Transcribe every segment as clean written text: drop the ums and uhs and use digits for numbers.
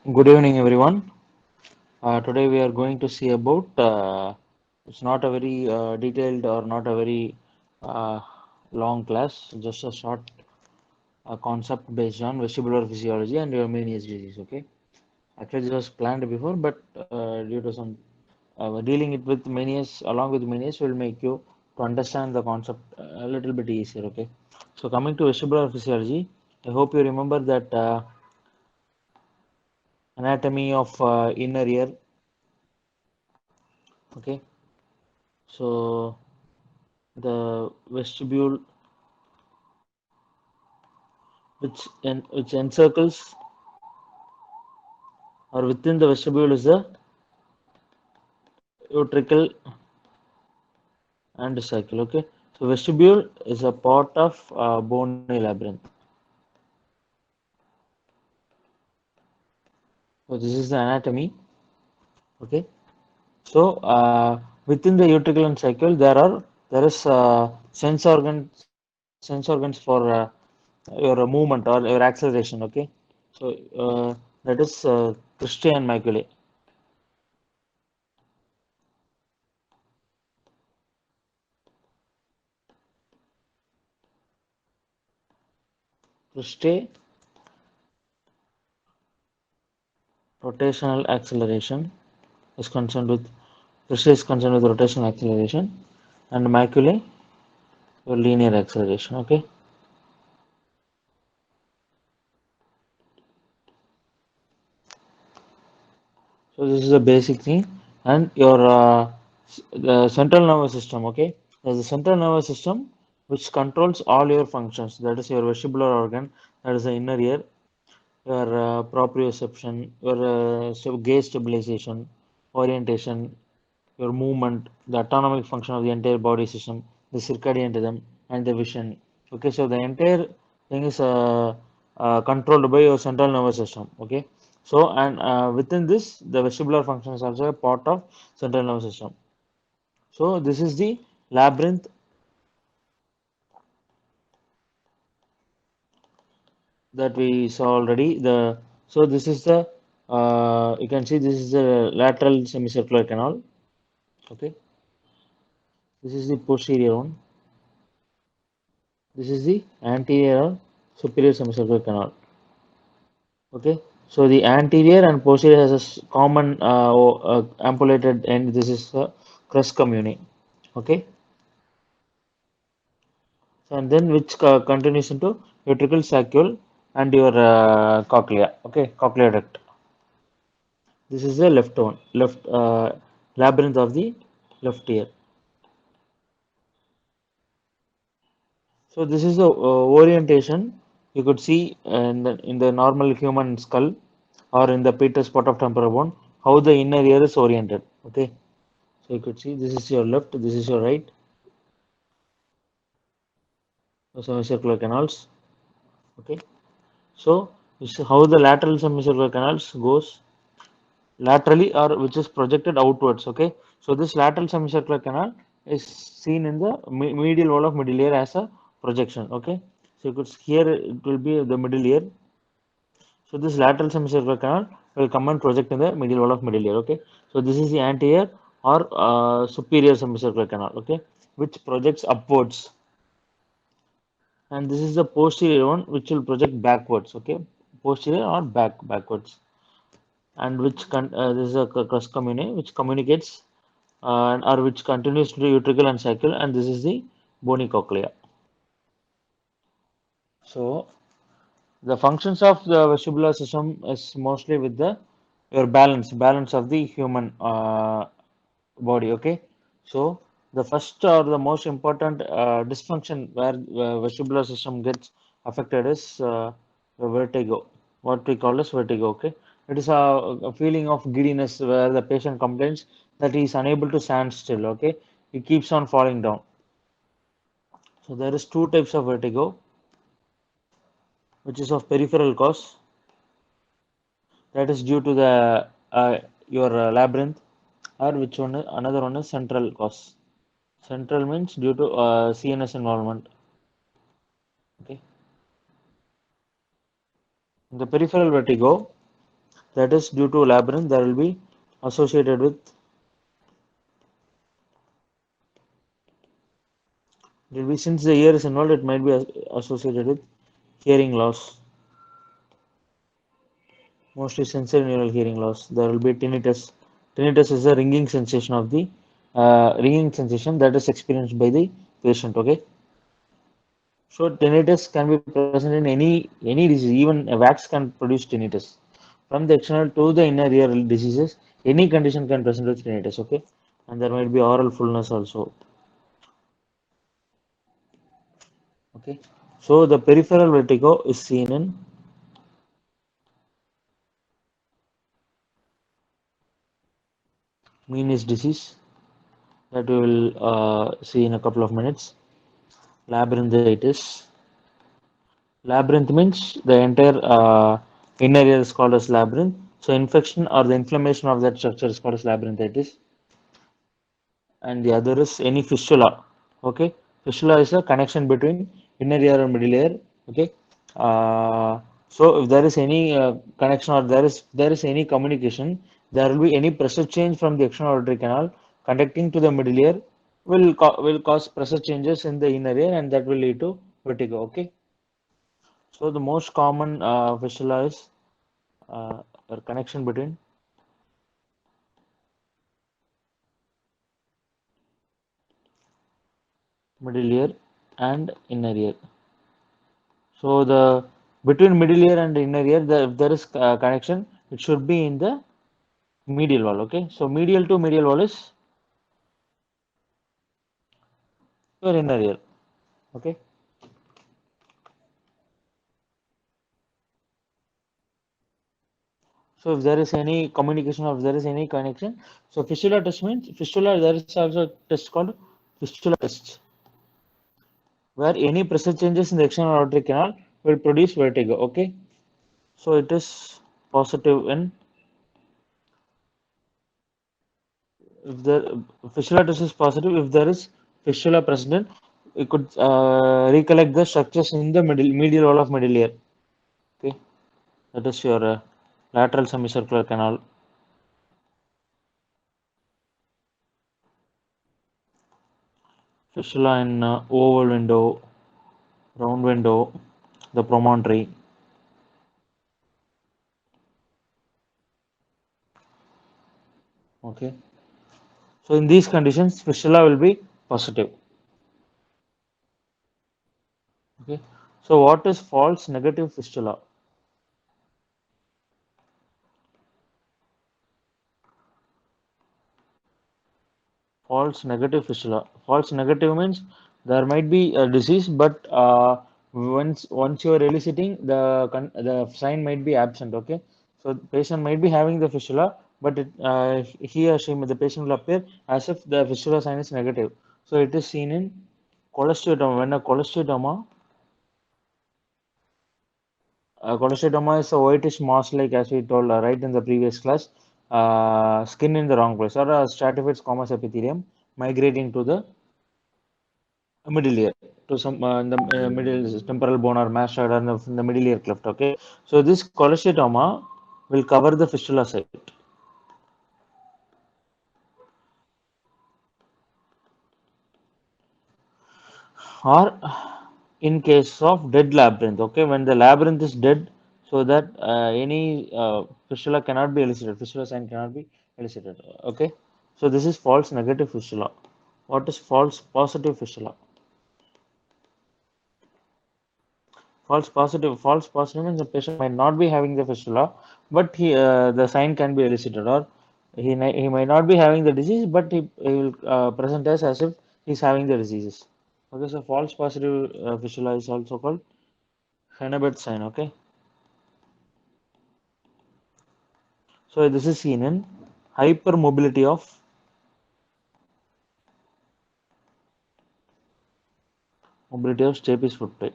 Good evening, everyone. Today we are going to see about it's not a very detailed or not a very uh, long class, just a short concept based on vestibular physiology and your Meniere's disease. Okay, actually, this was planned before, but due to some dealing it with Meniere's along with Meniere's will make you to understand the concept a little bit easier. Okay, so coming to vestibular physiology, I hope you remember that anatomy of inner ear. Okay, so the vestibule which encircles or within the vestibule is the utricle and cycle. Okay, so vestibule is a part of bony labyrinth. So this is the anatomy. Okay, so within the utricle and cycle there is sense organs for your movement or your acceleration. Okay, so that is cristae and maculae. Cristae, rotational acceleration is concerned with cristae is concerned with rotational acceleration and maculae your linear acceleration. Okay, so this is a basic thing and your the central nervous system. Okay, there's a central nervous system which controls all your functions. That is your vestibular organ, that is the inner ear, your proprioception, your gaze stabilization, orientation, your movement, the autonomic function of the entire body system, the circadian rhythm, and the vision. Okay, so the entire thing is controlled by your central nervous system. Okay, so and within this, the vestibular function is also a part of central nervous system. So this is the labyrinth that we saw already. The so this is the you can see this is the lateral semicircular canal. Okay, this is the posterior one. This is the anterior or superior semicircular canal. Okay, so the anterior and posterior has a common ampullated end. This is the crus commune. Okay, so and then which continues into ventricle saccule and your cochlea. Okay, cochlear duct. This is the left one, left labyrinth of the left ear. So this is the orientation you could see in the normal human skull or in the Peter spot of temporal bone how the inner ear is oriented. Okay, so you could see this is your left, this is your right, the semicircular canals. Okay, so this is how the lateral semicircular canals goes laterally or which is projected outwards. Okay, so this lateral semicircular canal is seen in the medial wall of middle ear as a projection. Okay, so you could here it will be the middle ear. So this lateral semicircular canal will come and project in the medial wall of middle ear. Okay, so this is the anterior or superior semicircular canal. Okay, which projects upwards, and this is the posterior one which will project backwards. Okay, posterior or backwards, and which this is a crus commune which communicates or which continues to the utricle and cycle, and this is the bony cochlea. So the functions of the vestibular system is mostly with the your balance of the human body. Okay, so the first or the most important dysfunction where vestibular system gets affected is the vertigo, what we call as vertigo. Okay, it is a feeling of giddiness where the patient complains that he is unable to stand still. Okay, he keeps on falling down. So there is two types of vertigo, which is of peripheral cause, that is due to the your labyrinth, or which one another one is central cause. Central means due to CNS involvement. Okay, the peripheral vertigo That is due to labyrinth, there will be associated with, it will be, since the ear is involved, it might be associated with hearing loss, mostly sensory neural hearing loss. There will be tinnitus. Tinnitus is a ringing sensation that is experienced by the patient. Okay, so tinnitus can be present in any disease. Even a wax can produce tinnitus. From the external to the inner ear diseases, any condition can present with tinnitus. Okay, and there might be oral fullness also. Okay, so the peripheral vertigo is seen in Meniere's disease that we will see in a couple of minutes. Labyrinthitis. Labyrinth means the entire inner ear is called as labyrinth. So infection or the inflammation of that structure is called as labyrinthitis. And the other is any fistula. Okay, fistula is a connection between inner ear and middle ear. Okay, so if there is any connection or there is any communication, there will be any pressure change from the external auditory canal conducting to the middle ear will cause pressure changes in the inner ear, and that will lead to vertigo. Okay, so the most common fistula is a connection between middle ear and inner ear. So the between middle ear and inner ear, if there is connection, it should be in the medial wall. Okay, so medial to medial wall is your inner ear. Okay, so if there is any communication or if there is any connection, so fistula test means fistula. There is also a test called fistula test, where any pressure changes in the external auditory canal will produce vertigo. Okay, so it is positive in if the fistula test is positive if there is fistula present, we could recollect the structures in the medial wall of middle ear. Okay, that is your lateral semicircular canal. Fistula in oval window, round window, the promontory. Okay, so in these conditions, fistula will be positive. Okay, so what is false negative fistula? False negative fistula. False negative means there might be a disease, but once you are eliciting, the sign might be absent. Okay, so the patient might be having the fistula, but he or she, the patient will appear as if the fistula sign is negative. So it is seen in cholesteatoma. When cholesteatoma is a whitish mass, like as we told right in the previous class, skin in the wrong place, or stratified squamous epithelium migrating to the middle ear to some in the middle temporal bone or mastoid or in the middle ear cleft. Okay, so this cholesteatoma will cover the fistula site. Or in case of dead labyrinth. Okay, when the labyrinth is dead, so that any fistula cannot be elicited, fistula sign cannot be elicited. Okay, so this is false negative fistula. What is false positive fistula? False positive means the patient might not be having the fistula, but the sign can be elicited, or he might not be having the disease, but he will present as if he's having the diseases. Okay, so false positive fistula is also called Henneberg sign. Okay, so this is seen in hypermobility of Stapes foot.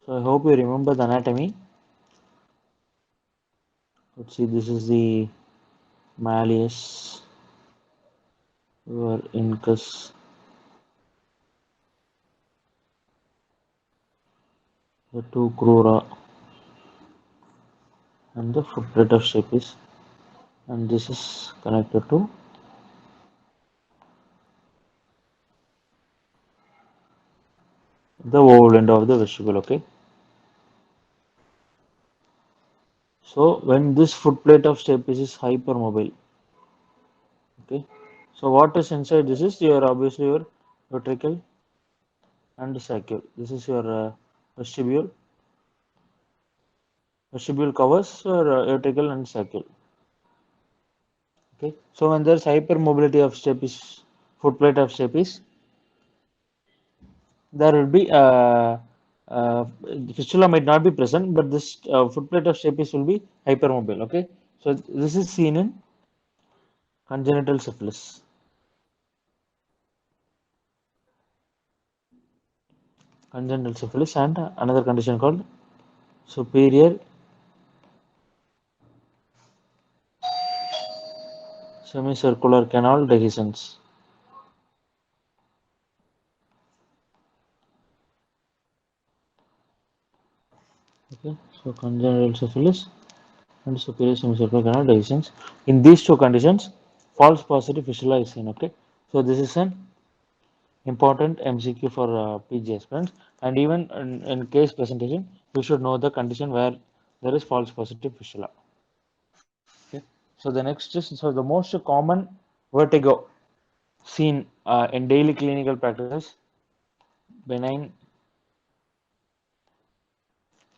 So I hope you remember the anatomy. Let's see, this is the malleus or incus the two crura and the footplate of stapes, and this is connected to the oval end of the vestibule. Okay, so when this footplate of stapes is hypermobile, okay, so what is inside this is your obviously your ventricle and sacule. This is your vestibule. Vestibule covers your ventricle and sacule. Okay, so when there's hypermobility of stapes, footplate of stapes, there will be fistula might not be present, but this footplate of stapes will be hypermobile. Okay, so this is seen in congenital syphilis. Congenital syphilis and another condition called superior semicircular canal dehiscence. Okay, so congenital syphilis and superior semicircular canal dehiscence. In these two conditions, false positive fistula is seen. Okay, so this is an important MCQ for PG aspirants, and even in case presentation, you should know the condition where there is false positive fistula. Okay. So the next is so the most common vertigo seen in daily clinical practice: benign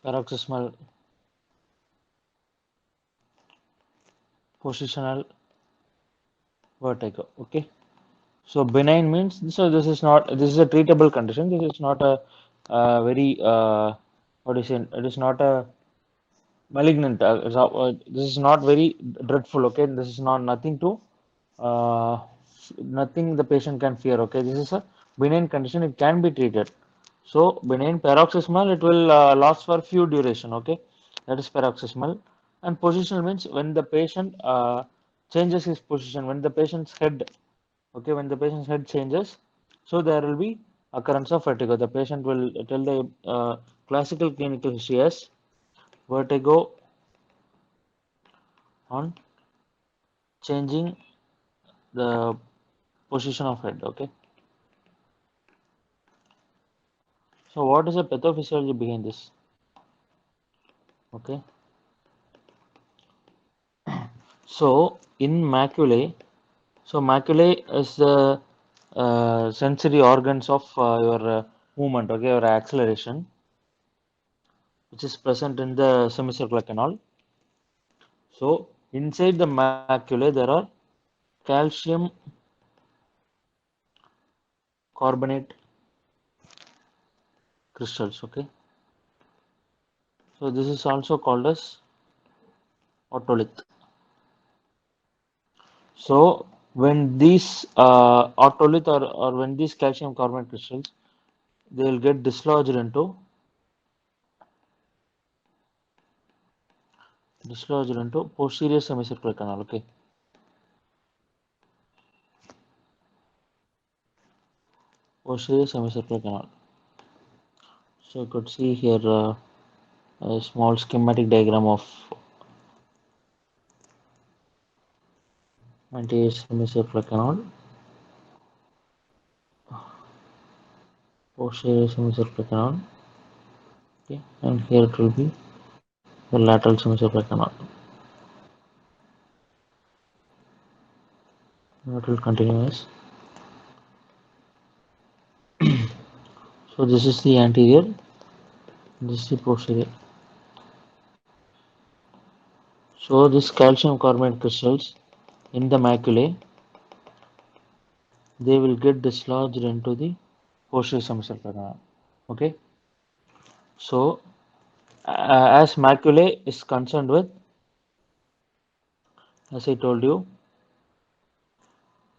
paroxysmal positional vertigo. Okay. So benign means so this is a treatable condition. This is not a very what is it? It is not a malignant. This is not very dreadful. Okay, this is not nothing to uh, nothing the patient can fear. Okay, this is a benign condition. It can be treated. So benign paroxysmal, it will last for few duration. Okay, that is paroxysmal. And positional means when the patient changes his position, when the patient's head, okay, when the patient's head changes, so there will be occurrence of vertigo. The patient will tell the classical clinical history as vertigo on changing the position of head. Okay, so what is the pathophysiology behind this? Okay, so in maculae, so maculae is the sensory organs of your movement. Okay, or acceleration, which is present in the semicircular canal. So inside the maculae there are calcium carbonate crystals. Okay, so this is also called as otolith. So when these otolith or when these calcium carbonate crystals, they will get dislodged into posterior semicircular canal. Okay, posterior semicircular canal. So you could see here a small schematic diagram of anterior semicircular canal, posterior semicircular canal. Okay, and here it will be the lateral semicircular canal. Now it will continue as. So this is the anterior, this is the posterior. So this calcium carbonate crystals in the maculae, they will get dislodged into the posterior semicircular canal. Okay, so as maculae is concerned with, as I told you,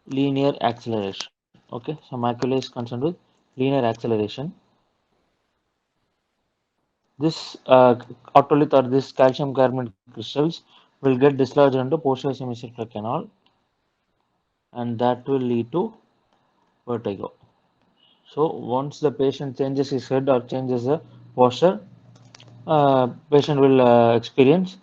linear acceleration. Okay, so macula is concerned with linear acceleration. This otolith or this calcium carbonate crystals will get dislodged into posterior semicircular canal, and that will lead to vertigo. So once the patient changes his head or changes the posture, patient will experience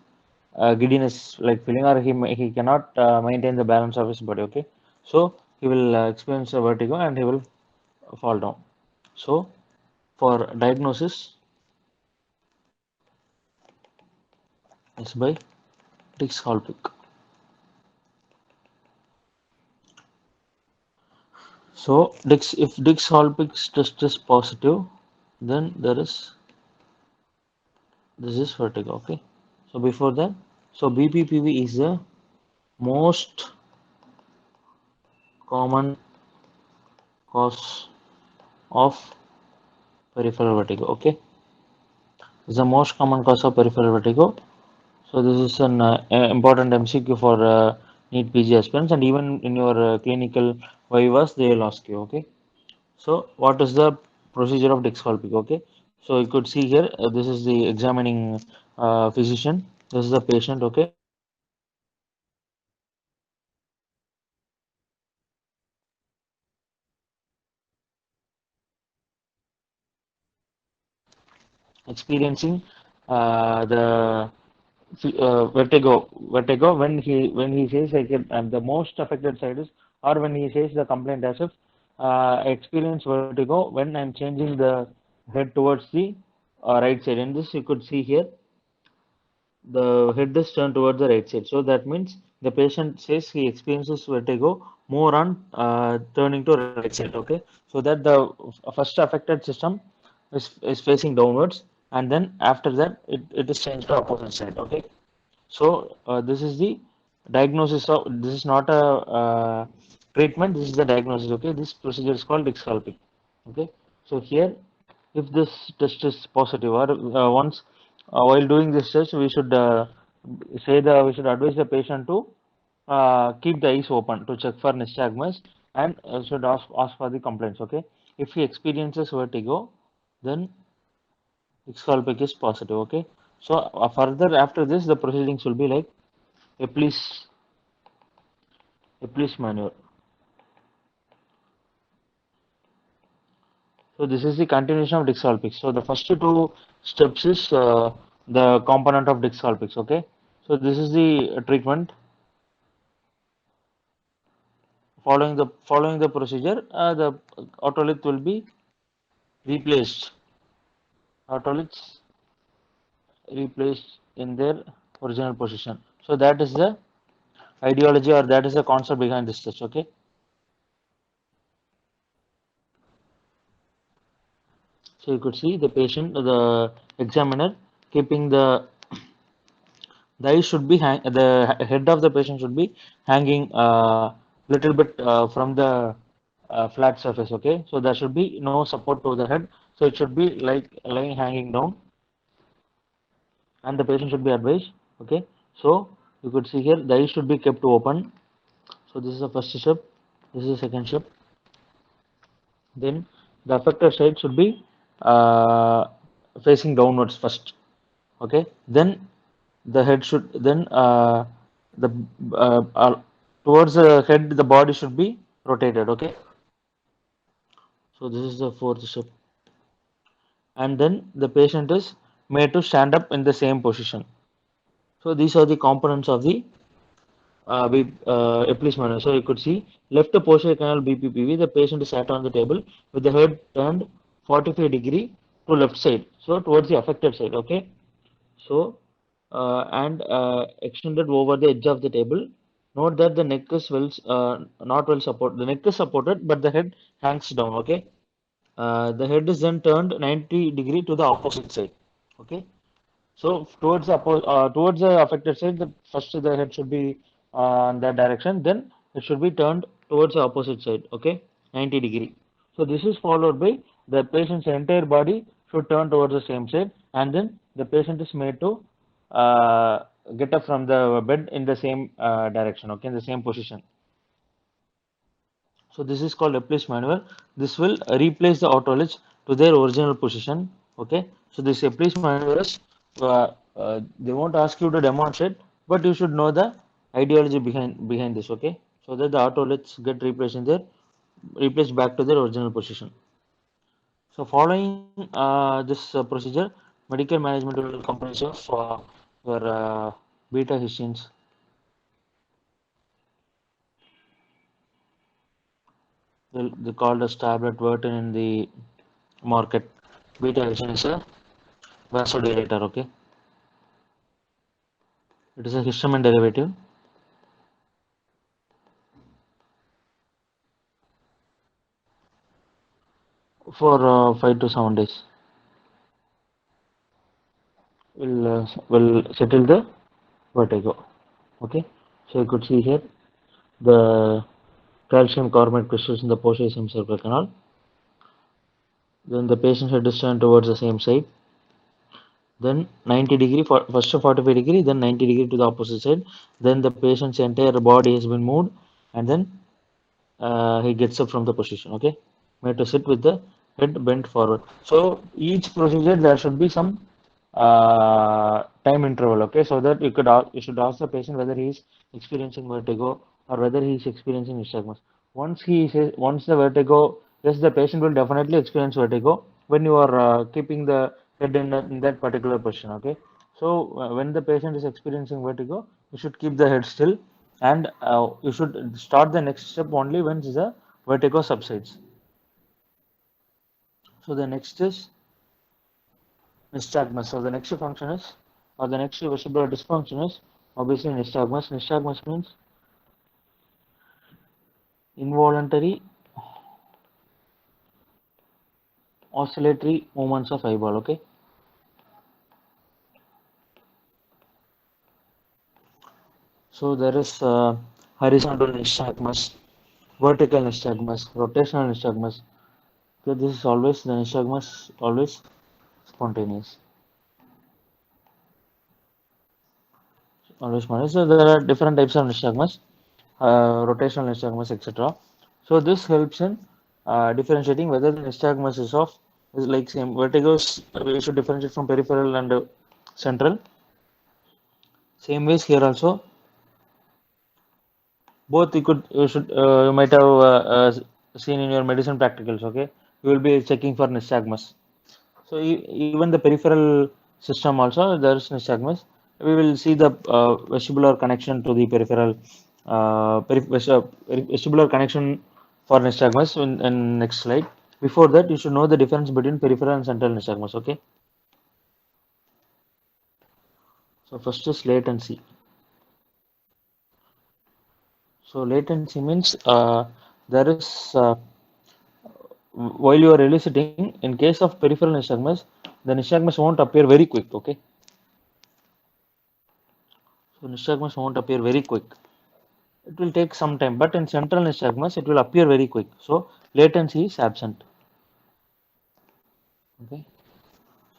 giddiness like feeling, or he cannot maintain the balance of his body. Okay, so he will experience a vertigo and he will fall down. So for diagnosis is by Dix-Hallpike. So if Dix-Hallpike's test is positive, then there is this is vertigo. Okay. So before that, so BPPV is the most common cause of peripheral vertigo. Okay, it's the most common cause of peripheral vertigo. So this is an important MCQ for NEET PG aspirants, and even in your clinical vivas they will ask you. Okay, so what is the procedure of Dix-Hallpike? Okay, so you could see here this is the examining physician. This is the patient. Okay, experiencing the vertigo when he says like the most affected side is, or when he says the complaint as if I experience vertigo when I'm changing the head towards the right side. In this you could see here the head is turned towards the right side, so that means the patient says he experiences vertigo more on turning to right side. Okay, so that the first affected system is facing downwards, and then after that it is changed to opposite side. Okay, so this is the diagnosis of, this is not a treatment, this is the diagnosis. Okay, this procedure is called Dix-Hallpike. Okay, so here if this test is positive, or once while doing this test, we should we should advise the patient to keep the eyes open to check for nystagmus, and should ask for the complaints. Okay, if he experiences vertigo, then Dix-Hallpike is positive. Okay, so further after this, the proceedings will be like Epley's maneuver. So this is the continuation of Dix-Hallpike. So the first two steps is the component of Dix-Hallpike. Okay. So this is the treatment. Following the procedure, the otolith will be replaced. Otoliths replaced in their original position. So that is the ideology, or that is the concept behind this test. Okay. So you could see the patient, the examiner, keeping the eye should be the head of the patient should be hanging little bit from the flat surface. Okay, so there should be no support to the head, so it should be like lying hanging down, and the patient should be advised. Okay, so you could see here the eye should be kept open. So this is the first step, this is the second step. Then the affected side should be uh, facing downwards first. Okay, then the head should then the towards the head the body should be rotated. Okay, so this is the fourth step, and then the patient is made to stand up in the same position. So these are the components of the Epley's maneuver. So you could see left posterior canal BPPV, the patient is sat on the table with the head turned 45-degree to left side, so towards the affected side. Okay, so and extended over the edge of the table. Note that the neck is not well supported. The neck is supported, but the head hangs down. Okay, the head is then turned 90-degree to the opposite side. Okay, so towards the affected side, the first the head should be in that direction. Then it should be turned towards the opposite side. Okay, 90-degree. So this is followed by the patient's entire body should turn towards the same side, and then the patient is made to uh, get up from the bed in the same direction. Okay, in the same position. So this is called replace maneuver. This will replace the otoliths to their original position. Okay. So this replace maneuver is they won't ask you to demonstrate, but you should know the ideology behind this. Okay. So that the otoliths get replaced back to their original position. So following this procedure, Medical management will comprise of your beta histines. They called as tablet vertin in the market. Beta histine is a vasodilator. Okay, it is a histamine derivative. For 5 to 7 days, will settle the vertigo. Okay, so you could see here the calcium carbonate crystals in the posterior semicircular canal. Then the patient head is turned towards the same side. Then 90 degree, first 45 degree, then 90 degree to the opposite side. Then the patient's entire body has been moved, and then he gets up from the position. Okay, made to sit with the head bent forward. So each procedure there should be some time interval. Okay, so that you should ask the patient whether he is experiencing vertigo or whether he is experiencing nystagmus. Once the vertigo, yes, the patient will definitely experience vertigo when you are keeping the head in that particular position. Okay, so when the patient is experiencing vertigo, you should keep the head still, and you should start the next step only when the vertigo subsides. So the next is nystagmus. So the next function is, or the next vestibular dysfunction is obviously nystagmus. Nystagmus means involuntary oscillatory movements of eyeball. Okay, so there is horizontal nystagmus, vertical nystagmus, rotational nystagmus. Okay, this is always the nystagmus always spontaneous. Always spontaneous. So there are different types of nystagmus, rotational nystagmus, etc. So this helps in differentiating whether the nystagmus is like same vertigos. We should differentiate from peripheral and central. Same ways here also, both you might have seen in your medicine practicals. Okay, you will be checking for nystagmus. So even the peripheral system also there is nystagmus. We will see the vestibular connection to the peripheral vestibular connection for nystagmus in next slide. Before that, you should know the difference between peripheral and central nystagmus. Okay, so first is latency. So latency means there is while you are eliciting, in case of peripheral nystagmus, the nystagmus won't appear very quick. Okay, so nystagmus won't appear very quick. It will take some time, but in central nystagmus, it will appear very quick. So latency is absent. Okay,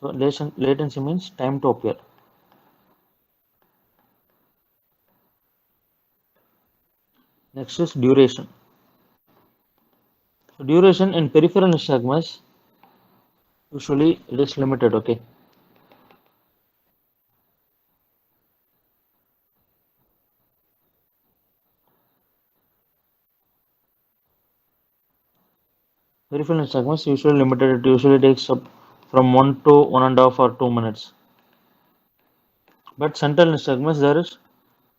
so latency means time to appear. Next is duration. So duration in peripheral nystagmus usually it is limited. Okay, peripheral nystagmus usually limited. It usually takes up from 1 to 1.5 or 2 minutes. But central nystagmus there is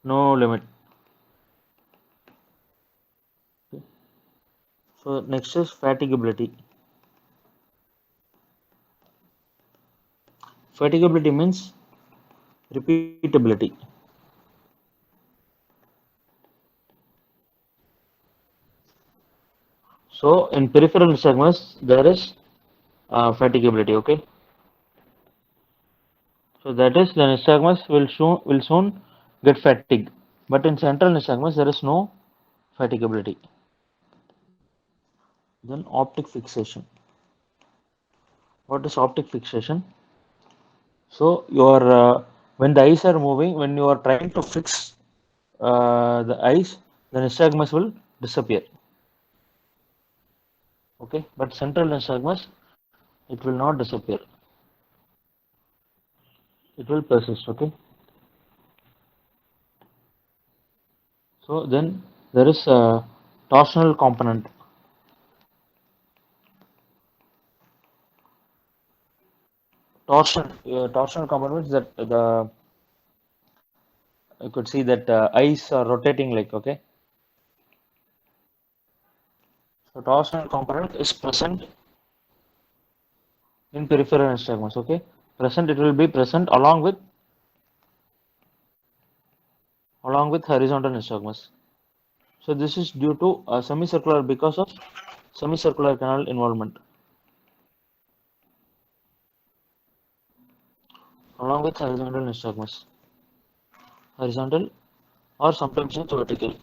no limit. Okay. So next is fatigability. Fatigability means repeatability. So in peripheral nystagmus there is fatigability. Okay, so that is the nystagmus will soon get fatigued. But in central nystagmus there is no fatigability. Then optic fixation. What is optic fixation? So your when the eyes are moving, when you are trying to fix the eyes, the nystagmus will disappear. Okay, but central nystagmus it will not disappear. It will persist. Okay, so then there is a torsional component. torsional component means that the you could see that eyes are rotating like, okay. So torsional component is present in peripheral nystagmus, okay. It will be present along with horizontal nystagmus. So this is due to semicircular because of semicircular canal involvement along with horizontal nystagmus, horizontal or sometimes it's vertical.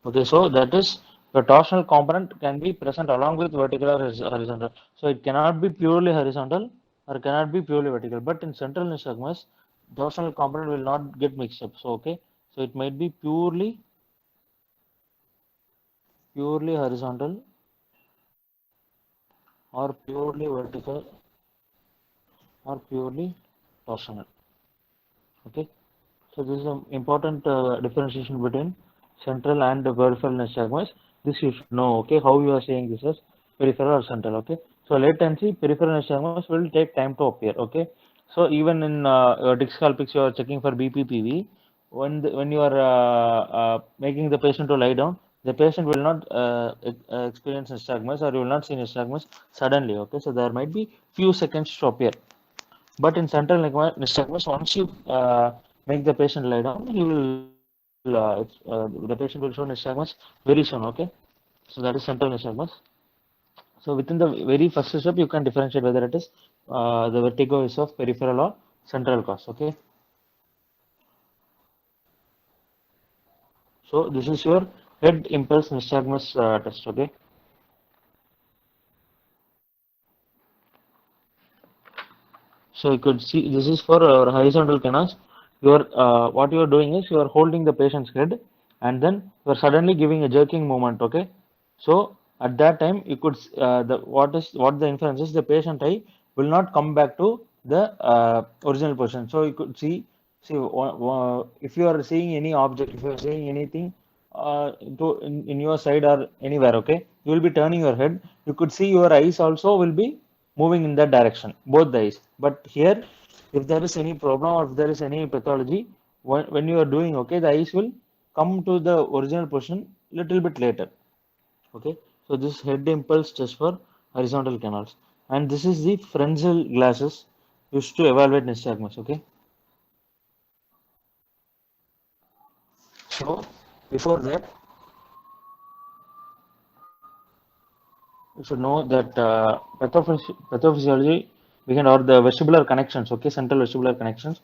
Okay, so that is the torsional component can be present along with vertical or horizontal. So it cannot be purely horizontal or cannot be purely vertical. But in central nystagmus, torsional component will not get mixed up. So okay, so it might be purely horizontal or purely vertical or purely torsional. Okay, so this is an important differentiation between central and the peripheral nystagmus. This you should know. Okay, how you are saying this as peripheral or central. Okay, so latency peripheral nystagmus will take time to appear. Okay, so even in your Dixcalpix you are checking for BPPV. When you are making the patient to lie down, the patient will not experience nystagmus, or you will not see nystagmus suddenly. Okay, so there might be few seconds to appear. But in central nystagmus, once you make the patient lie down, you will the patient will show nystagmus very soon. Okay, so that is central nystagmus. So within the very first step, you can differentiate whether it is the vertigo is of peripheral or central cause. Okay, so this is your head impulse nystagmus test. Okay, so you could see this is for horizontal canals. You are what you are doing is you are holding the patient's head, and then you are suddenly giving a jerking movement. Okay, so at that time you could what the inference is, the patient eye will not come back to the original position. So you could see if you are seeing any object, if you are seeing anything in your side or anywhere, okay, you will be turning your head. You could see your eyes also will be moving in that direction, both the eyes. But here, if there is any problem or if there is any pathology, when you are doing, okay, the eyes will come to the original position little bit later. Okay, so this head impulse test for horizontal canals, and this is the Frenzel glasses used to evaluate nystagmus. Okay, so before that, you should know that pathophysiology behind or the vestibular connections. Okay, central vestibular connections.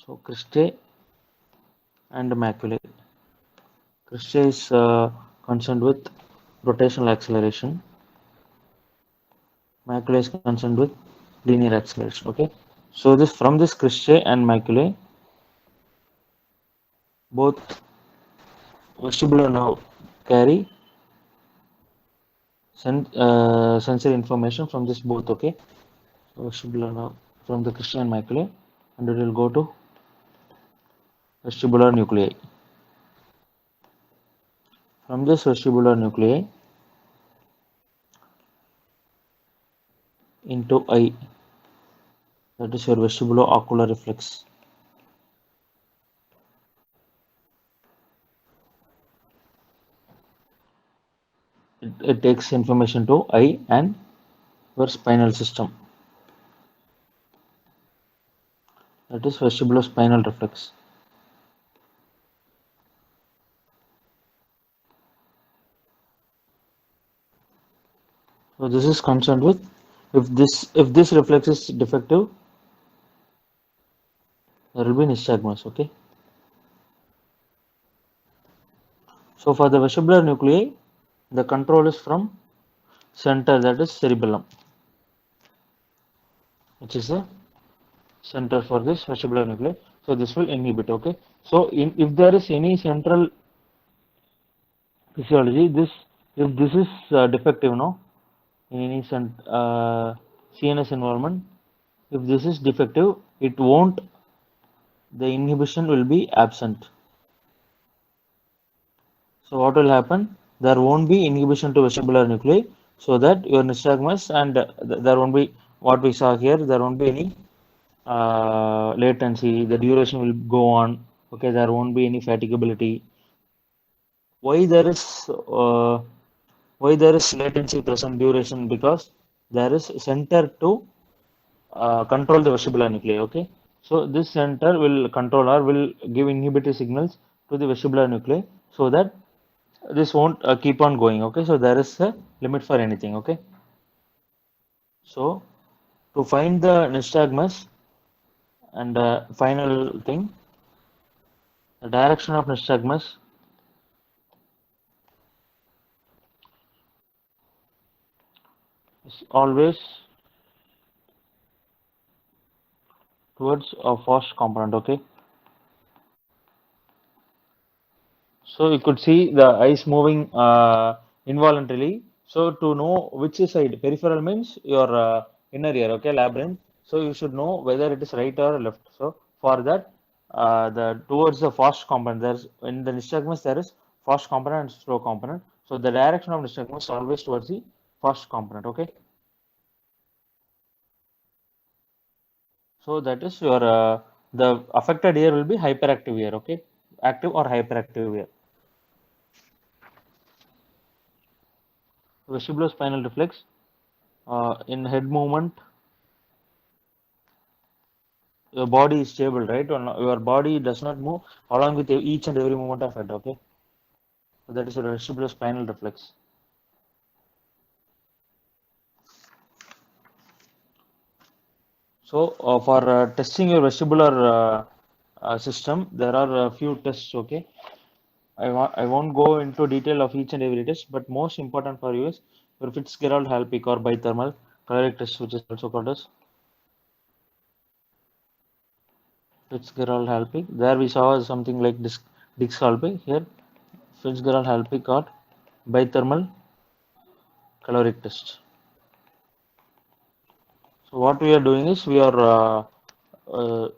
So cristae and maculae. Cristae is concerned with rotational acceleration. Maculae is concerned with linear acceleration. Okay, so this from this cristae and maculae, both vestibular nerve carry sensory information from this both. Okay, so vestibular nerve from the cristae and maculae, and it will go to vestibular nuclei. From this vestibular nuclei into eye, that is your vestibulo-ocular reflex. It takes information to eye and your spinal system. That is vestibulospinal reflex. So this is concerned with if this reflex is defective, there will be nystagmus. Okay. So for the vestibular nuclei, the control is from center, that is cerebellum, which is the center for this vestibular nuclei. So this will inhibit. Okay. So if there is any central physiology, if this is defective, no, in any CNS involvement, if this is defective, it won't. The inhibition will be absent. So what will happen? There won't be inhibition to vestibular nuclei, so that your nystagmus and there won't be what we saw here, there won't be any latency, the duration will go on, okay, there won't be any fatigability. Why there is latency present duration? Because there is center to control the vestibular nuclei, okay. So this center will control or will give inhibitory signals to the vestibular nuclei, so that this won't keep on going, okay. So there is a limit for anything, okay. So to find the nystagmus, and final thing, the direction of nystagmus is always towards a fast component, okay. So you could see the eyes moving involuntarily. So to know which side, peripheral means your inner ear, okay, labyrinth. So you should know whether it is right or left. So for that, the towards the fast component, there's in the nystagmus there is fast component and slow component. So the direction of nystagmus is always towards the fast component, okay. So that is your the affected ear will be hyperactive ear, okay, active or hyperactive ear. Vestibulospinal reflex in head movement, your body is stable, right? Or your body does not move along with each and every movement of head, okay. So that is a vestibulospinal reflex. So for testing your vestibular system, there are a few tests, okay. I won't go into detail of each and every test, but most important for you is your Fitzgerald-Halpick or bithermal caloric test, which is also called as Fitzgerald-Halpick. There we saw something like Dix-Hallpike. Here Fitzgerald-Halpick or bithermal caloric test. So what we are doing is we are uh,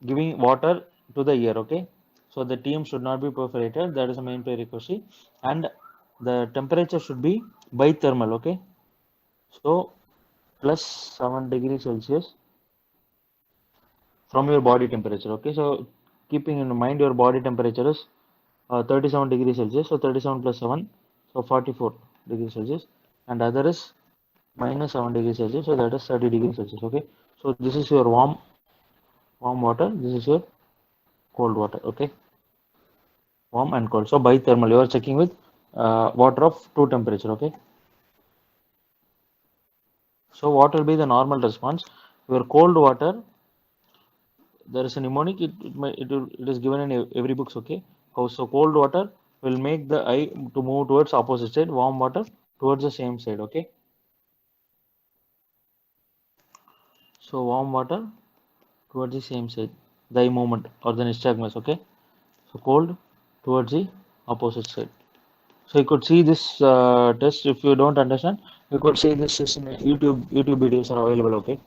giving water to the ear, okay. So the TM should not be perforated. That is the main prerequisite, and the temperature should be bithermal, okay. So plus 7 degrees Celsius from your body temperature, okay. So keeping in mind your body temperature is 37 degrees Celsius, so 37 plus 7, so 44 degrees Celsius, and other is minus 7 degrees Celsius, so that is 30 degrees Celsius, okay. So this is your warm water, this is your cold water, okay, warm and cold. So bithermal, you are checking with water of two temperature, okay. So what will be the normal response? Your cold water, there is a mnemonic, it is given in every books, okay. So cold water will make the eye to move towards opposite side, warm water towards the same side, okay. So warm water towards the same side, the eye movement or the nystagmus, okay. So cold towards the opposite side. So you could see this test. If you don't understand, you could see this is in YouTube videos are available, okay.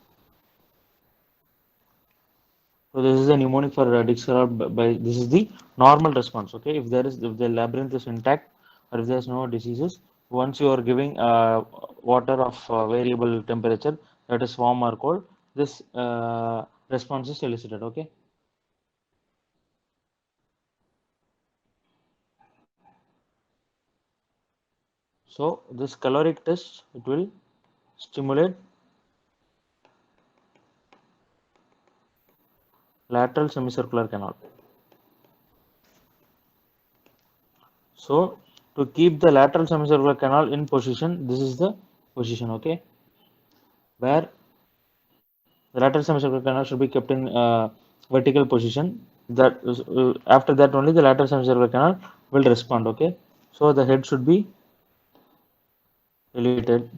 So this is the mnemonic for Dixera by this is the normal response. Okay, if the labyrinth is intact or if there's no diseases, once you are giving water of variable temperature, that is warm or cold, this response is elicited. Okay, so this caloric test, it will stimulate lateral semicircular canal. So to keep the lateral semicircular canal in position, this is the position, okay, where the lateral semicircular canal should be kept in vertical position. That is, after that only the lateral semicircular canal will respond, okay. So the head should be elevated,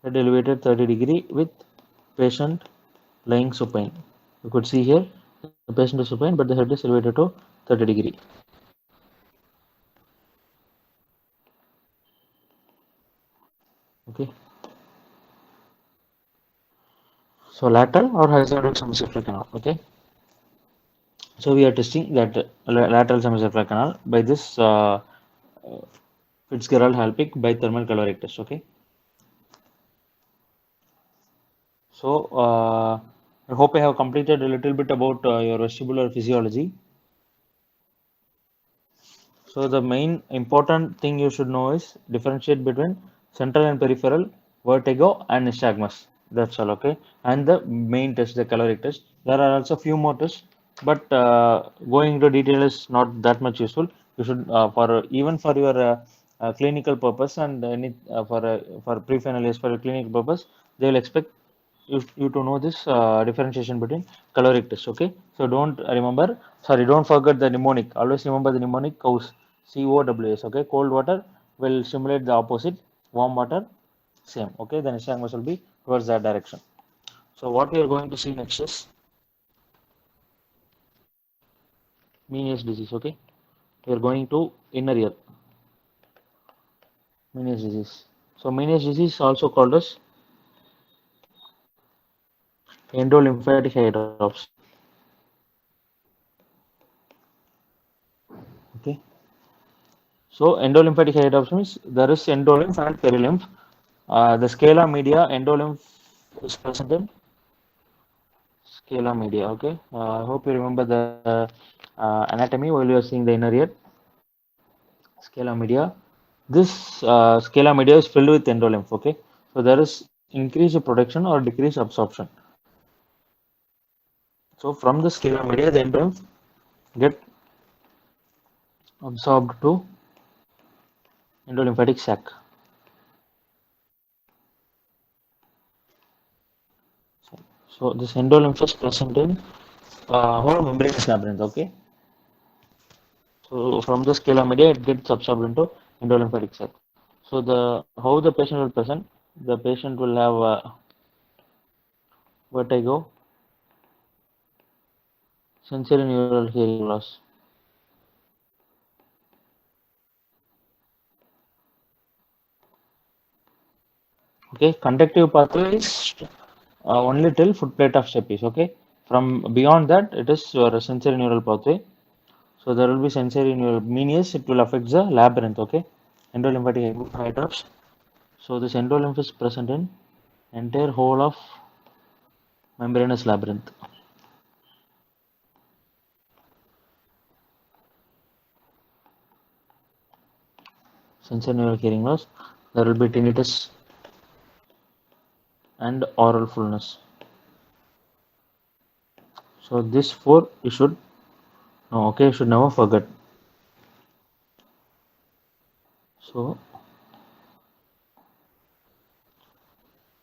head elevated 30-degree with patient lying supine. You could see here the patient is supine, but the head is elevated to 30-degree. Okay. So lateral or horizontal semicircular canal. Okay. So we are testing that lateral semicircular canal by this Fitzgerald-Halpick by thermal caloric test. Okay. So I hope I have completed a little bit about your vestibular physiology. So the main important thing you should know is differentiate between central and peripheral, vertigo and nystagmus. That's all, okay. And the main test, the caloric test. There are also few more tests, but going into detail is not that much useful. You should for even for your clinical purpose and any for pre-final years for your clinical purpose, they will expect you to know this differentiation between caloric test. Okay, so don't forget the mnemonic. Always remember the mnemonic COWS. COWS. Okay, cold water will stimulate the opposite, warm water same. Okay, then nystagmus will be towards that direction. So what we are going to see next is Meniere's disease. Okay, we are going to inner ear. Meniere's disease. So Meniere's disease is also called as endolymphatic eye drops. Okay, so endolymphatic eye drops means there is endolymph and perilymph. The scala media endolymph is present in scala media. Okay, I hope you remember the anatomy while you are seeing the inner ear. Scala media. This scala media is filled with endolymph. Okay, so there is increased production or decreased absorption. So from the scala media, the endolymph get absorbed to endolymphatic sac. So this endolymph is present in whole membranous labyrinth. Okay. So from the scala media, it gets absorbed into endolymphatic sac. So the how the patient will present, the patient will have vertigo, sensory neural hearing loss. Okay, conductive pathway is only till foot plate of step is okay. From beyond that, it is your sensory neural pathway. So there will be sensory neural means it will affect the labyrinth. Okay, endolymphatic hydrops. So this endolymph is present in entire whole of membranous labyrinth. Sensory neural hearing loss. There will be tinnitus and oral fullness. So this four you should know. Okay, you should never forget. So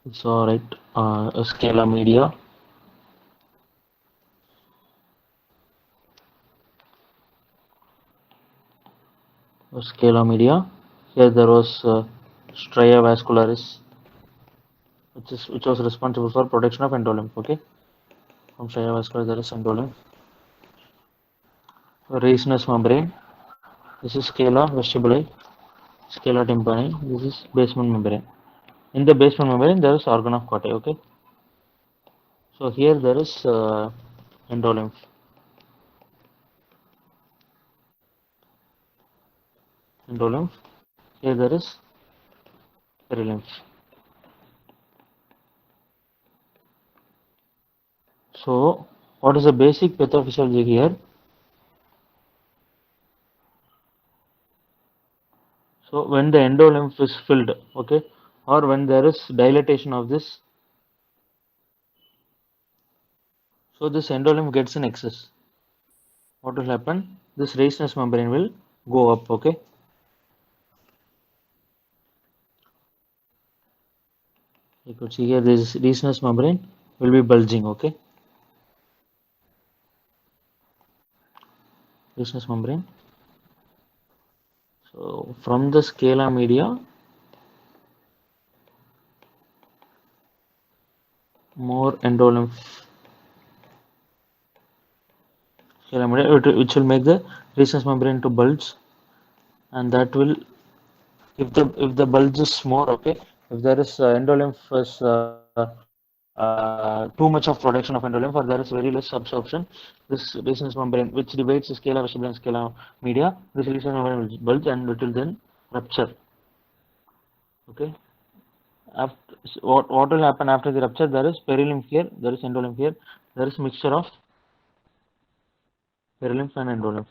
it's all right. Scala media. Scala media. Here there was stria vascularis, which was responsible for protection of endolymph. Okay, from stria vascularis there is endolymph. Racemous membrane. This is scala vestibuli, scala tympani. This is basement membrane. In the basement membrane there is organ of Corti. Okay, so here there is endolymph. Endolymph. Here there is perilymph. So what is the basic pathophysiology here? So when the endolymph is filled, okay, or when there is dilatation of this, so this endolymph gets in excess. What will happen? This racemous membrane will go up, okay. You could see here this racemous membrane will be bulging, okay. Racemous membrane. So from the scala media, more endolymph scala media, which will make the racemous membrane to bulge, and that will, if the bulge is more, okay, if there is endolymph is too much of production of endolymph or there is very less absorption, this racemous membrane which divides the scala vestibuli and scala media, this racemous membrane will bulge and it will then rupture. Okay, After, what will happen after the rupture? There is perilymph here, there is endolymph here, there is mixture of perilymph and endolymph.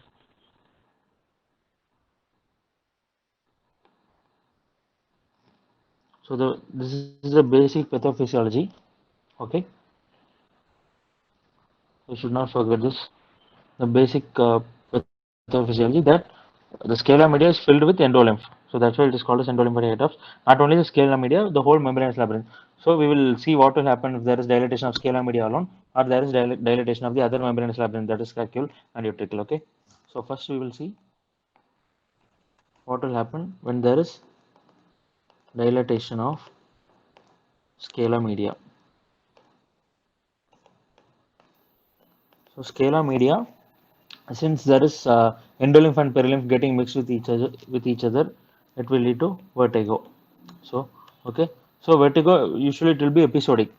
So this is the basic pathophysiology. Okay, you should not forget this. The basic pathophysiology, that the scala media is filled with endolymph. So that's why it is called as endolymphatic ectops. Not only the scala media, the whole membranous labyrinth. So we will see what will happen if there is dilatation of scala media alone, or there is dilatation of the other membranous labyrinth, that is vacuole and utricle. Okay. So first we will see what will happen when there is dilatation of scala media. So scala media, since there is endolymph and perilymph getting mixed with each other, it will lead to vertigo. So okay, so vertigo usually it will be episodic,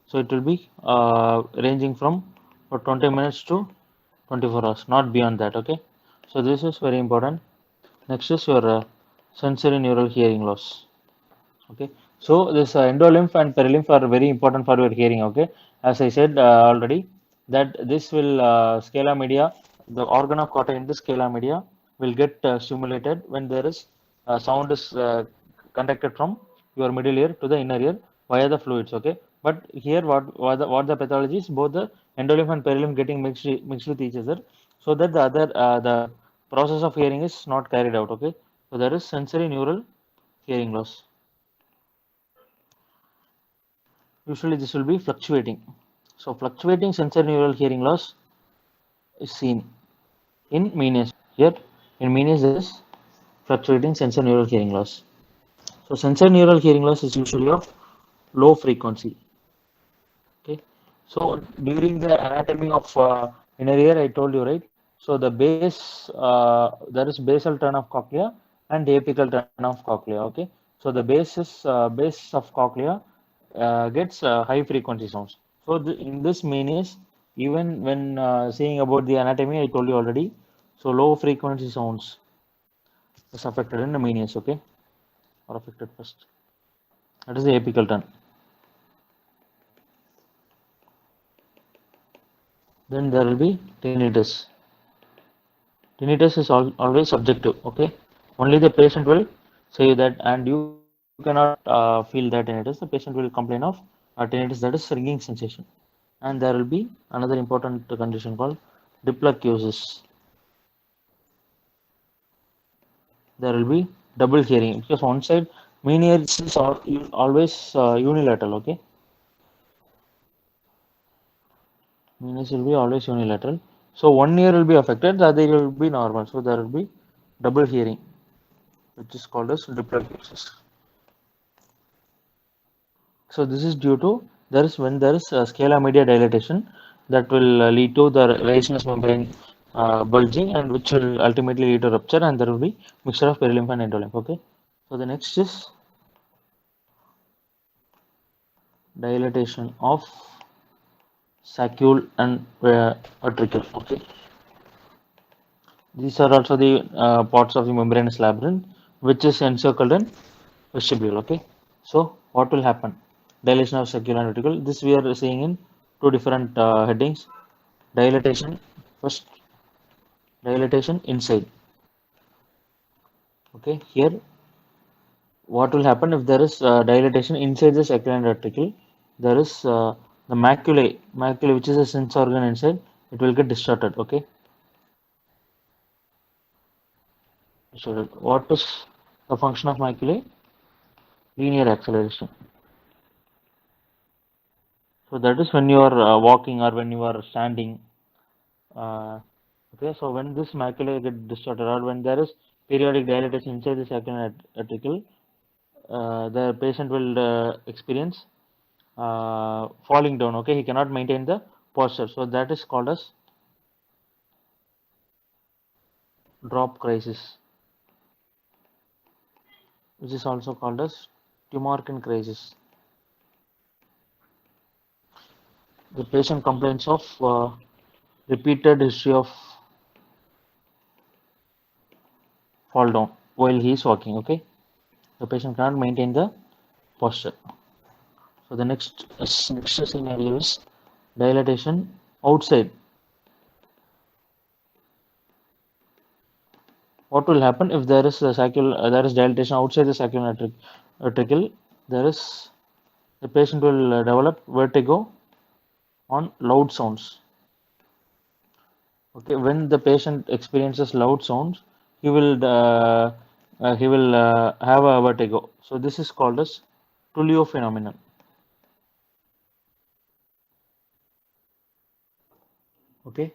so it will be ranging from for 20 minutes to 24 hours, not beyond that. Okay, so this is very important. Next is your sensory neural hearing loss. Okay, so this endolymph and perilymph are very important for your hearing. Okay, as I said already, that this will scala media, the organ of Cotta in the scala media will get stimulated when there is sound is conducted from your middle ear to the inner ear via the fluids. Okay, but here what the pathology is, both the endolymph and perilymph getting mixed with each other, so that the other the process of hearing is not carried out. Okay, so there is sensory neural hearing loss. Usually this will be fluctuating. So fluctuating sensory neural hearing loss is seen in menias. Here in menias there is fluctuating sensory neural hearing loss. So sensory neural hearing loss is usually of low frequency. Okay. So during the anatomy of inner ear, I told you, right. So the base, there is basal turn of cochlea and apical turn of cochlea. Okay. So the base of cochlea gets high frequency sounds. So in this means, even when saying about the anatomy, I told you already. So low frequency sounds is affected in the meanies. Okay, or affected first. That is the apical turn. Then there will be tinnitus. Tinnitus is always subjective. Okay, only the patient will say that, and you cannot feel that tinnitus. The patient will complain of tinnitus, that is ringing sensation. And there will be another important condition called diplocusis. There will be double hearing because one side mean ear is always unilateral. Okay, mean ears will be always unilateral. So one ear will be affected, the other ear will be normal. So there will be double hearing, which is called as diplocusis. So this is due to when there is scala media dilatation, that will lead to the racemous membrane bulging, and which will ultimately lead to rupture, and there will be mixture of perilymph and endolymph. Okay. So the next is dilatation of saccule and ventricle. Okay. These are also the parts of the membranous labyrinth, which is encircled in vestibule. Okay. So what will happen? Dilation of saccule and ventricle. This we are seeing in two different headings. Dilatation first, dilatation inside. Okay. Here, what will happen if there is dilatation inside the saccule and ventricle? There is the maculae, which is a sense organ inside. It will get distorted. Okay. So what is the function of maculae? Linear acceleration. So that is when you are walking or when you are standing. Uh, okay, so when this macula get distorted, or when there is periodic dilatation inside the sacral article, the patient will experience falling down. Okay, he cannot maintain the posture. So that is called as drop crisis, which is also called as Tumarkin crisis. The patient complains of repeated history of fall down while he is walking. Okay, the patient cannot maintain the posture. So the next scenario is dilatation outside. What will happen if there is there is dilatation outside the sacral ventricle? There is the patient will develop vertigo on loud sounds. Okay, when the patient experiences loud sounds, he will have a vertigo. So this is called as Tullio phenomenon. Okay.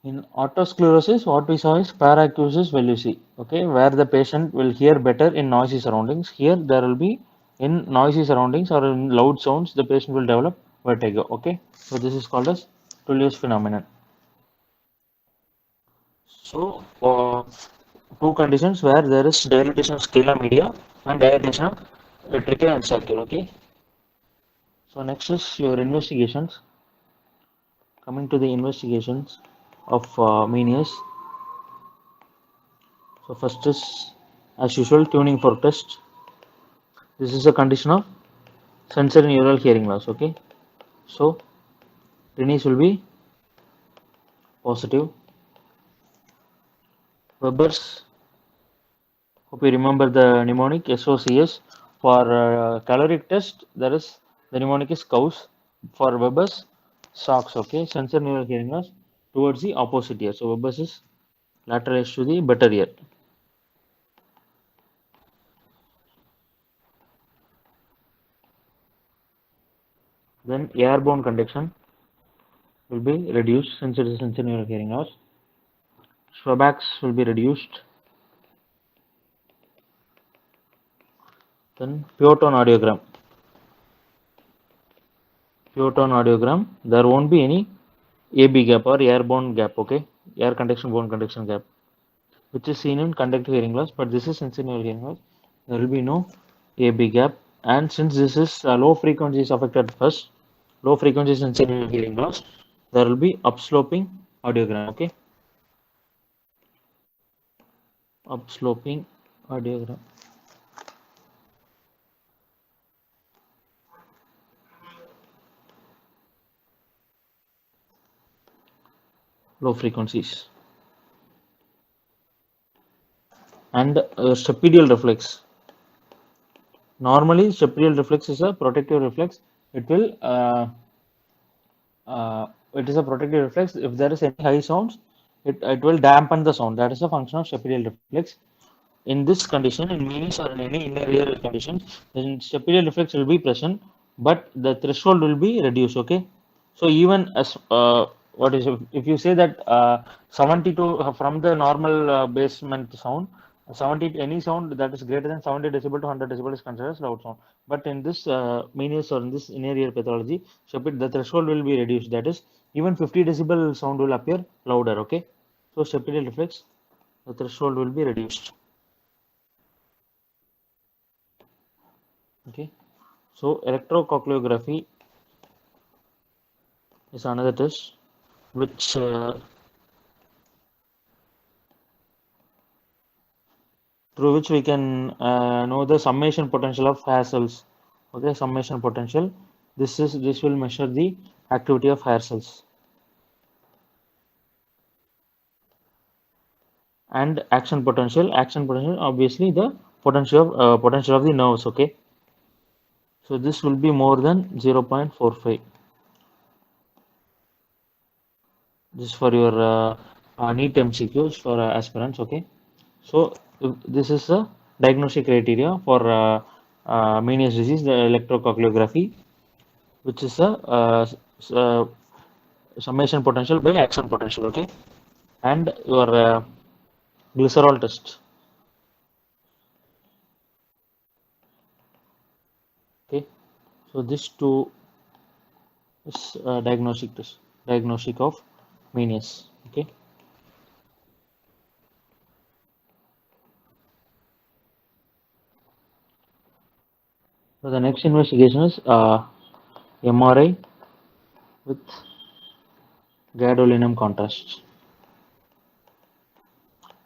In autosclerosis, what we saw is paracelsus velluci. Okay, where the patient will hear better in noisy surroundings. Here there will be in noisy surroundings or in loud sounds, the patient will develop vertigo. Okay, so this is called as Tullio's phenomenon. So, two conditions where there is dilatation of scala media and dilatation of ventricle and sacral. Okay. So next is your investigations. Coming to the investigations of Meniere's. So first is, as usual, tuning for test. This is a condition of sensory neural hearing loss. Okay. So Rennes will be positive. Weber's, hope you remember the mnemonic SOCS. For caloric test, there is the mnemonic is cows. For Weber's, socks. Okay, sensory neural hearing loss towards the opposite ear. So Weber's is lateral edge to the better ear. Then airborne conduction will be reduced since it is sensory neural hearing loss. Schwabax will be reduced. Then Purton audiogram. Purton audiogram, there won't be any AB gap or airborne gap, okay? Air conduction, bone conduction gap, which is seen in conductive hearing loss, but this is sensory neural hearing loss. There will be no AB gap, and since this is low frequency is affected first, low frequency sensory neural hearing loss, there will be upsloping audiogram, okay? Upsloping audiogram. Low frequencies. And stapedial reflex. Normally, stapedial reflex is a protective reflex. It is a protective reflex. If there is any high sounds, it will dampen the sound. That is a function of stapedial reflex. In this condition, in Meniere's or in any inner ear conditions, then stapedial reflex will be present, but the threshold will be reduced. Okay, so even as what is if you say that 72 from the normal basement sound, 70 any sound that is greater than 70 decibel to 100 decibel is considered as loud sound. But in this Meniere's or in this inner ear pathology, the threshold will be reduced. That is, even 50 decibel sound will appear louder. Okay, so stapedial reflex, the threshold will be reduced. Okay, so electrocochleography is another test which through which we can know the summation potential of hair cells. Okay, summation potential. This will measure the activity of hair cells. And action potential. Action potential, obviously the potential of the nerves. Okay, so this will be more than 0.45. This for your NEET MCQs for aspirants. Okay, so this is a diagnostic criteria for Meniere's disease, the electrocochleography, which is a summation potential by action potential. Okay, and your glycerol test. Okay, so this two is diagnostic test, diagnostic of Meniere's. Okay. So the next investigation is MRI with gadolinium contrast.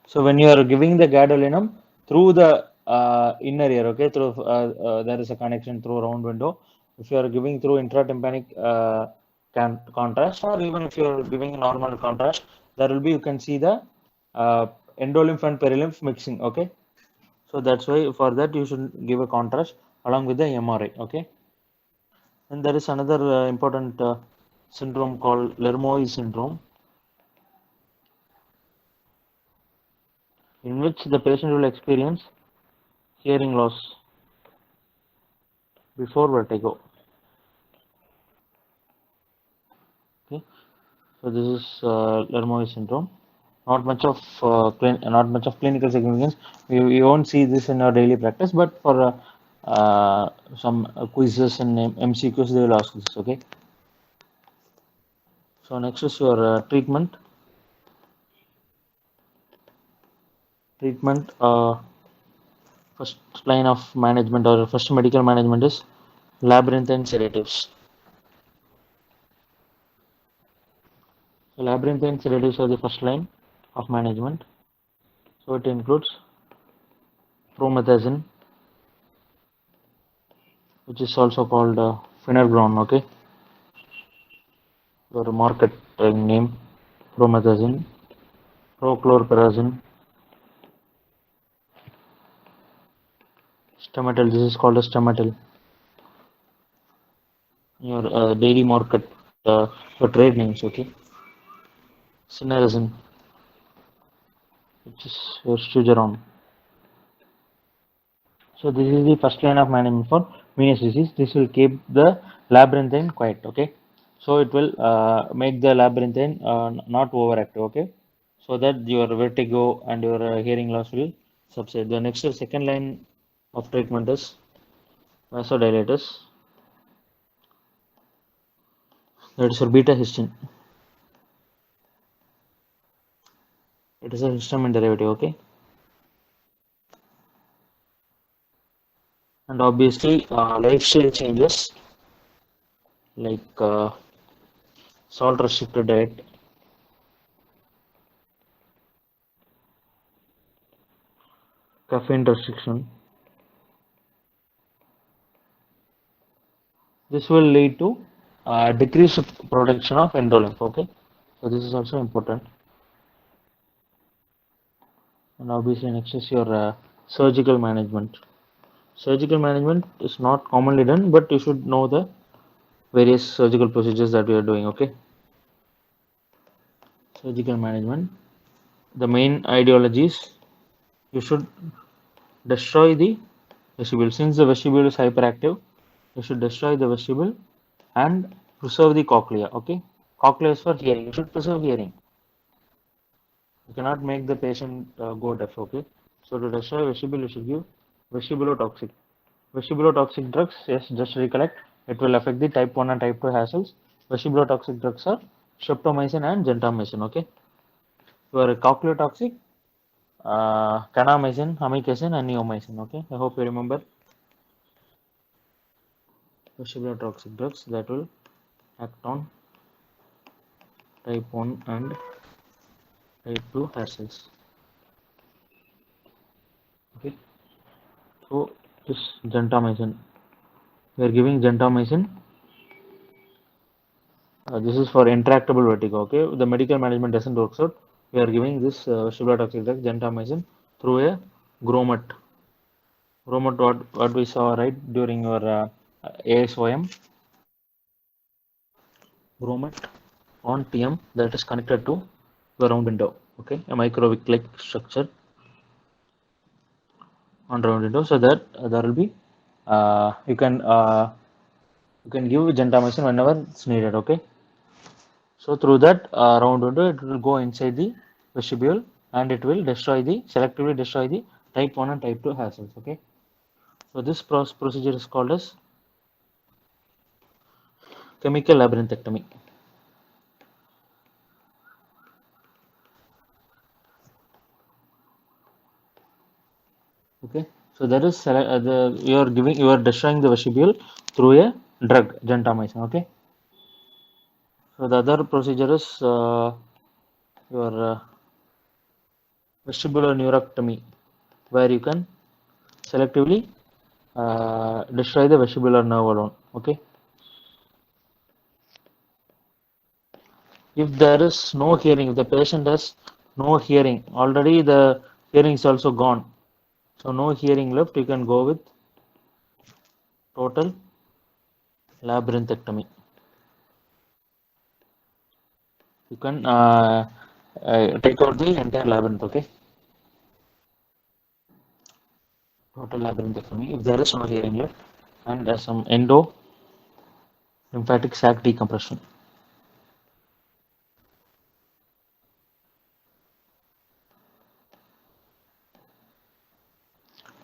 So when you are giving the gadolinium through the inner ear, okay, through there is a connection through round window. If you are giving through intratympanic contrast, or even if you are giving normal contrast, there will be, you can see the uh, endolymph and perilymph mixing, okay. So that's why for that you should give a contrast along with the MRI, okay. And there is another important syndrome called Lermois syndrome, in which the patient will experience hearing loss before vertigo. Okay, so this is Lermois syndrome. Not much of clinical significance. You won't see this in our daily practice, but for some quizzes and MCQs, they will ask this. Okay. So next is your treatment. Treatment. First line of management or first medical management is labyrinthine sedatives. So labyrinthine sedatives are the first line of management. So it includes promethazine, which is also called Phenergon. Okay, your market name, promethazine, prochlorperazine, Stamatil. This is called a Stamatil. Your daily market, your trade names. Okay, Cinnarizine, which is your Stugeron. So this is the first line of management for venous disease. This will keep the labyrinthine quiet. Okay, so it will make the labyrinthine not overactive. Okay, so that your vertigo and your hearing loss will subside. The next second line of treatment is vasodilators. That is for beta histine. It is a histamine derivative. Okay, and obviously lifestyle changes like salt restricted diet, caffeine restriction. This will lead to decreased production of endolymph. Okay, so this is also important. And obviously next is your surgical management. Surgical management is not commonly done, but you should know the various surgical procedures that we are doing. Okay, surgical management. The main ideology is you should destroy the vestibule. Since the vestibule is hyperactive, you should destroy the vestibule and preserve the cochlea. Okay, cochlea is for hearing. You should preserve hearing. You cannot make the patient go deaf. Okay, so to destroy vestibule, you should give vestibulotoxic. Vestibulotoxic drugs, yes, just recollect, it will affect the type 1 and type 2 hair cells. Vestibulotoxic drugs are streptomycin and gentamicin. Okay, your cochleotoxic, kanamycin, amikacin, and neomycin. Okay, I hope you remember vestibulotoxic drugs that will act on type 1 and type 2 hair cells. Okay, so this gentamicin, we are giving gentamicin. This is for intractable vertigo. Okay, the medical management doesn't work out. We are giving this vestibulotoxic drug gentamicin through a grommet. Grommet, what we saw right during your ASOM. Grommet on TM that is connected to the round window. Okay, a microwick-like structure on round window, so that there will be you can give gentamicin whenever it's needed. Okay, so through that round window, it will go inside the vestibule and it will selectively destroy the type 1 and type 2 hair cells. Okay, so this procedure is called as chemical labyrinthectomy. Okay, so that is you are destroying the vestibule through a drug gentamicin. Okay, so the other procedure is your vestibular neurectomy, where you can selectively destroy the vestibular nerve alone. Okay. If there is no hearing, if the patient has no hearing, already the hearing is also gone. So no hearing left, you can go with total labyrinthectomy. You can take out the entire labyrinth, okay? Total labyrinthectomy. If there is no hearing left, and some endo lymphatic sac decompression.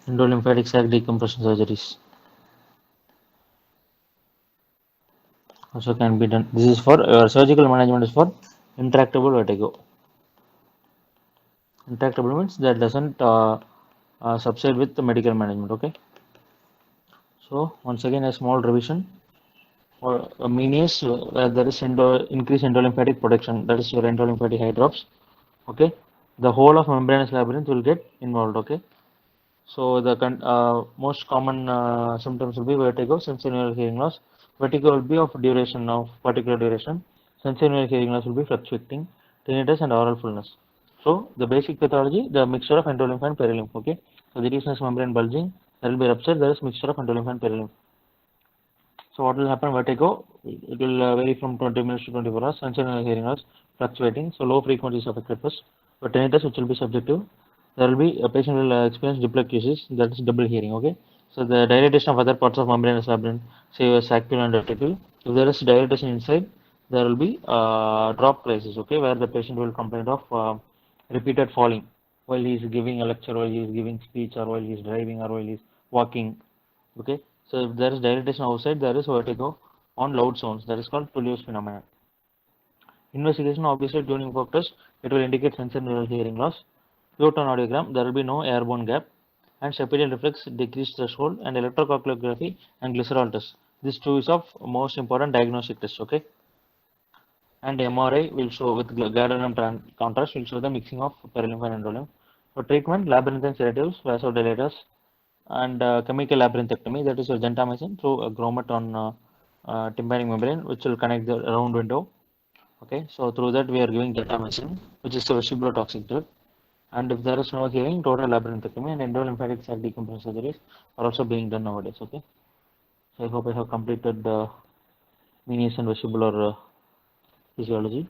Endolymphatic sac decompression surgeries also can be done. This is for surgical management is for intractable vertigo. Intractable means that doesn't subside with the medical management. Okay. So once again a small revision. Or a meanies where there is increased endolymphatic protection. That is your endolymphatic eye drops. Okay. The whole of membranous labyrinth will get involved. Okay. So the most common symptoms will be vertigo, sensorineural hearing loss. Vertigo will be of duration, of particular duration. Sensorineural hearing loss will be fluctuating, tinnitus and oral fullness. So the basic pathology, the mixture of endolymph and perilymph. Okay. So the sinus membrane bulging, there will be rupture. There is mixture of endolymph and perilymph. So what will happen? Vertigo, it will vary from 20 minutes to 24 hours. Sensorineural hearing loss fluctuating. So low frequency is affected first. But tinnitus, which will be subjective, there will be a patient will experience diplecusis, that is double hearing. Okay. So the dilatation of other parts of membranous labyrinth, say your saccule and reticle. If there is dilatation inside, there will be drop crisis. Okay, where the patient will complain of repeated falling while he is giving a lecture, while he is giving speech, or while he is driving, or while he is walking. Okay, so if there is dilatation outside, there is vertigo on loud sounds. That is called Tullius phenomenon. Investigation, obviously tuning fork test, it will indicate sensorineural hearing loss. Pure tone audiogram, there will be no airborne gap, and Shepard reflex decreased threshold, and electrocoagulography and glycerol test. These two is of most important diagnostic test. Okay, and MRI will show with gadolinium contrast will show the mixing of perilymph and endolymph. For treatment, labyrinthine sedatives, vasodilators, and chemical labyrinthectomy, that is your gentamicin through a grommet on tympanic membrane, which will connect the round window. Okay, so through that we are giving gentamicin, which is a vestibulotoxic drug. And if there is no hearing, total labyrinthectomy and endolymphatic sac decompression surgeries are also being done nowadays. Okay, so I hope I have completed the venous and vestibular physiology.